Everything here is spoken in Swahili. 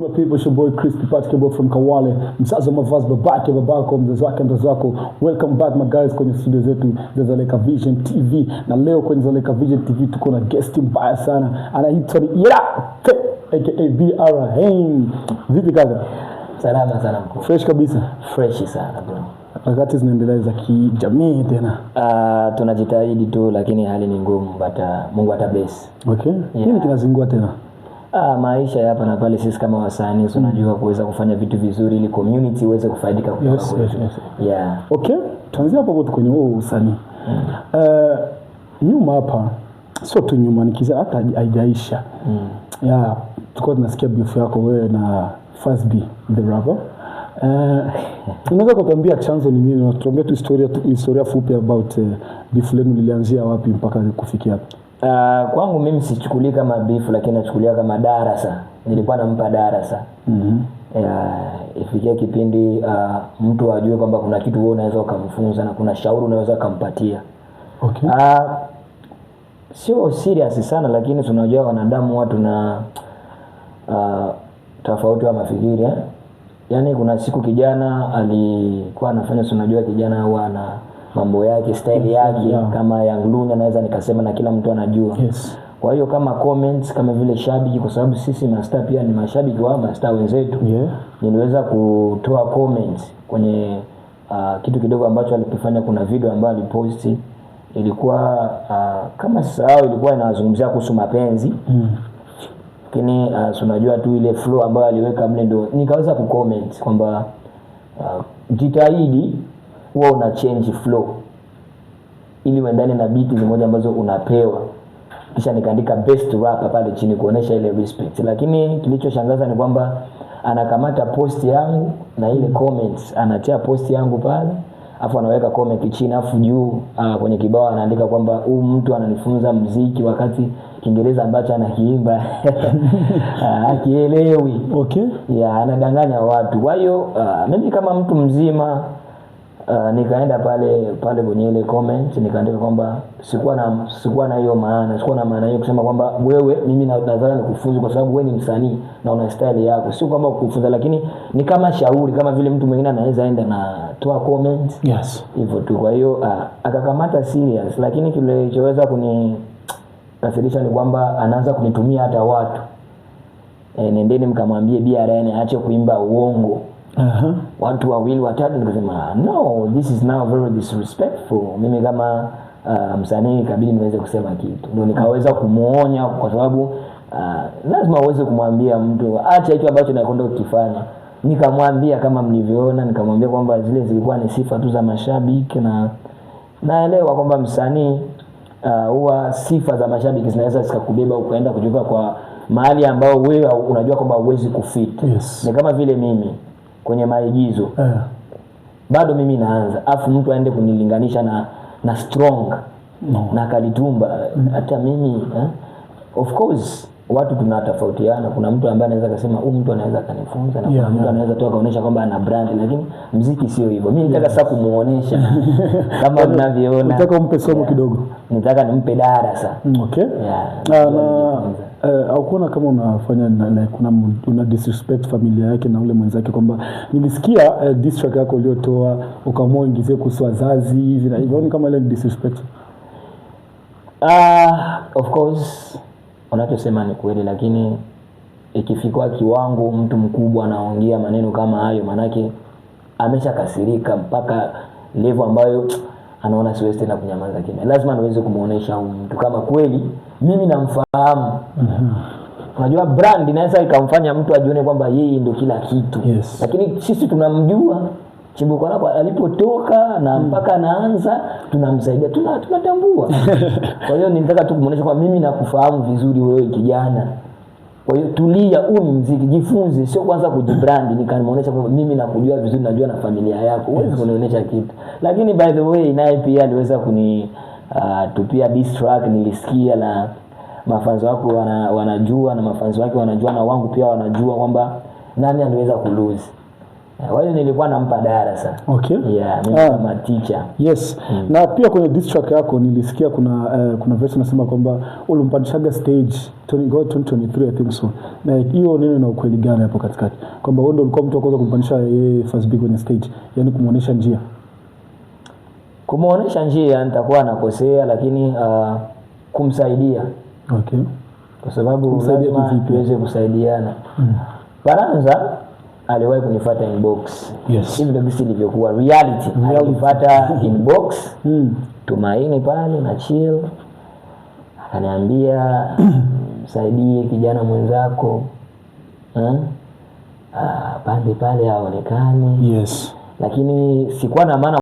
My people, it's your boy Chris Patrick from Kawale, msazo mavazi babako mzazi wake mzazi wako. Welcome back my guys kwenye studio zetu za Zaleka Vision TV, na leo kwenye Zaleka Vision TV tuko na guest mbaya sana, anaitwa aka BR Haim. Vipi kaka? Salama sana mkuu. Fresh kabisa. Fresh sana bro. Wakati zinaendelea za kijamii tena. Tunajitahidi tu lakini hali ni ngumu, but Mungu atabless. Okay. Yeah. Nini kinazingua tena? Maisha hapa na pale, sisi kama wasanii tunajua kuweza kufanya vitu vizuri ili community iweze kufaidika kutoka kwetu. Yeah. Okay. Tuanzie hapo kwenye usanii. Nyuma hapa sio tu nyuma, nikiza hata haijaisha. Yeah, tulikuwa tunasikia beef yako wewe na Fast B the rapper. Unaweza kutuambia chanzo ni nini? Unatuambia tu historia fupi about beef lenu lilianzia wapi mpaka kufikia hapo? Kwangu mimi sichukulia kama beef, lakini nachukulia kama darasa. Nilikuwa nampa darasa. Ifikia kipindi mtu ajue kwamba kuna kitu wewe unaweza kumfunza na kuna shauri unaweza kumpatia. Okay. Sio serious sana, lakini tunajua wanadamu watu na tofauti wa mafikiri. Yaani kuna siku kijana alikuwa anafanya, tunajua kijana huwa na mambo yake, style yake, kama Young Luna naweza nikasema, na kila mtu anajua. Yes. Kwa hiyo kama comments, kama vile shabiki, kwa sababu sisi master pia ni mashabiki wa master wenzetu. Niliweza kutoa comments kwenye kitu kidogo ambacho alikifanya. Kuna video ambayo aliposti, ilikuwa kama sasa ilikuwa inazungumzia kuhusu mapenzi. Lakini tunajua tu ile flow ambayo aliweka mle, ndo nikaweza kucomment kwamba jitahidi huwa una change flow ili uendane na beat zimoja ambazo unapewa. Kisha nikaandika best rapper pale chini kuonesha ile respect. Lakini kilichoshangaza ni kwamba anakamata post yangu na ile comments, anatia post yangu pale, afu anaweka comment chini, afu juu kwenye kibao anaandika kwamba huyu mtu ananifunza muziki wakati Kiingereza ambacho anakiimba akielewi. Okay. Yeah, anadanganya watu. Kwa hiyo mimi kama mtu mzima nikaenda pale kwenye ile comment nikaandika kwamba sikuwa na hiyo maana, sikuwa na maana hiyo kusema kwamba wewe mimi nadhani nikufunze kwa sababu wewe ni msanii na una style yako, sio kwamba kukufunza, lakini ni kama shauri, kama vile mtu mwingine anaweza enda na toa comment. Yes. Hivyo tu. Kwa hiyo akakamata serious, lakini kilichoweza kunikasirisha ni kwamba anaanza kunitumia hata watu. Nendeni mkamwambie BRN aache kuimba uongo. Watu wawili watatu, nikasema no, this is now very disrespectful. Mimi kama msanii kabidi niweze kusema kitu. Ndio nikaweza kumuonya, kwa sababu lazima uweze kumwambia mtu acha hicho ambacho anakwenda kukifanya. Nikamwambia kama mlivyoona, nikamwambia kwamba zile zilikuwa ni sifa tu za mashabiki, na naelewa kwamba msanii huwa sifa za mashabiki zinaweza zikakubeba ukaenda kujuka kwa mahali ambao wewe unajua kwamba huwezi kufit. Yes. Ni kama vile mimi kwenye maigizo. Bado mimi naanza, afu mtu aende kunilinganisha na Strong na Kalitumba. Hata mimi of course watu tunatofautiana. Kuna mtu ambaye anaweza kusema huyu mtu anaweza kanifunza, na kuna mtu anaweza tu akaonyesha kwamba ana brand, lakini muziki sio hivyo. Mimi nataka sasa kumuonesha kama mnavyoona. Nataka umpe somo kidogo. Nataka nimpe darasa. Okay. Au kuna kama unafanya una disrespect familia yake na ule mwenzake, kwamba nilisikia diss track yako uliotoa ukaamua ingizie kuhusu wazazi hivi na hivyo, ni kama ile disrespect? Of course unachosema ni kweli, lakini ikifikwa kiwango mtu mkubwa anaongea maneno kama hayo, manake ameshakasirika mpaka level ambayo anaona siwezi tena kunyamaza kimya. Lazima niweze kumuonesha huyu mtu kama kweli mimi namfahamu. Unajua brand inaweza ikamfanya mtu ajione kwamba yeye ndio kila kitu. Yes. Lakini sisi tunamjua chimbuko lako alipotoka na mpaka anaanza, tunamsaidia, tunatambua. Kwa hiyo nitaka tu kumuonesha kwamba mimi nakufahamu vizuri wewe kijana. Kwa hiyo tulia, huu ni muziki, jifunze, sio kwanza kujibrand. Nikamuonesha kwamba mimi nakujua vizuri, najua na familia yako, huwezi kunionyesha kitu. Lakini by the way naye pia aliweza tupia diss track, nilisikia, na mafanzi wako wanajua, na mafanzi wake wanajua, na wangu pia wanajua kwamba nani anaweza kulose. Wale nilikuwa nampa darasa. Okay. Yeah, mimi kama teacher. Yes. Na pia kwenye diss track yako nilisikia kuna verse nasema kwamba ulimpandishaga stage 2023 I think so. Na hiyo neno na ukweli gani hapo katikati? Kwamba wewe ndio ulikuwa mtu wa kwanza kumpandisha yeye First B kwenye stage, yani kumuonesha njia. Kumuonesha njia nitakuwa nakosea, lakini kumsaidia. Okay. Kwa sababu lazima tuweze kusaidiana. Baranza aliwahi kunifuata inbox. Yes. Hivi ndio bisi ilivyokuwa reality. Alifuata inbox. Tumaini pale na chill. Akaniambia msaidie kijana mwenzako. Pande pale haonekani. Yes. Lakini sikuwa na maana